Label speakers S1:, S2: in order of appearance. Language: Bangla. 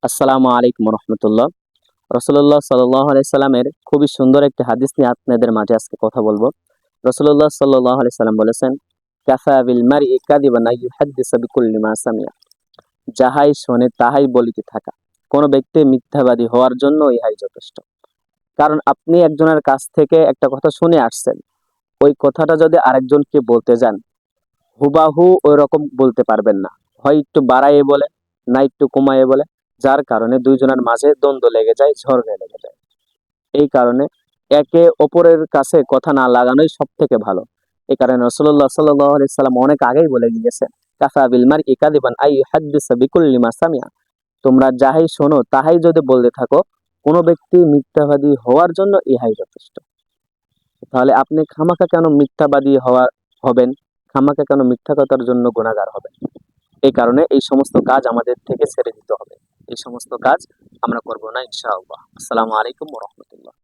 S1: আসসালামু আলাইকুম রহমতুল্লাহ। রসুল্লাহ সাল্লামের খুবই সুন্দর একটি হাদিস নিয়ে আপনাদের মাঝে আজকে কথা বলবো। রসুল্লাহ সাল্লাম বলেছেন, কাফা বিল মারই কাযিবান আন ইউহাদ্দিসা বিকুল্লি মা সামিআ। যাহাই শোনে তাহাই বলিতে থাকা, কোন ব্যক্তি মিথ্যাবাদী হওয়ার জন্য ইহাই যথেষ্ট। কারণ আপনি একজনের কাছ থেকে একটা কথা শুনে আসছেন, ওই কথাটা যদি আরেকজনকে বলতে যান, হুবাহু ওই রকম বলতে পারবেন না। হয় একটু বাড়াইয়ে বলে, না একটু কমাইয়ে বলে, যার কারণে দুইজনের মাঝে দ্বন্দ্ব লেগে যায়, ঝগড়া লেগে যায়। এই কারণে একে অপরের কাছে কথা না লাগানোই সব থেকে ভালো। এই কারণে রাসূলুল্লাহ সাল্লাল্লাহু আলাইহি সাল্লাম অনেক আগেই বলে গিয়েছেন, কাফা বিল মারই কাযিবান আই ইউহাদ্দিসা বিকুল্লি মা সামিআ। তোমরা যাহাই শোনো তাহাই যদি বলতে থাকো, কোনো ব্যক্তি মিথ্যাবাদী হওয়ার জন্য ইহাই যথেষ্ট। তাহলে আপনি খামাখা কেন মিথ্যাবাদী হবেন? খামাখা কেন মিথ্যা কথার জন্য গুনাহগার হবেন? এই কারণে এই সমস্ত কাজ আমাদের থেকে ছেড়ে দিতে হবে। এই সমস্ত কাজ আমরা করব না ইনশাআল্লাহ। আসসালামু আলাইকুম ওয়া রাহমাতুল্লাহ।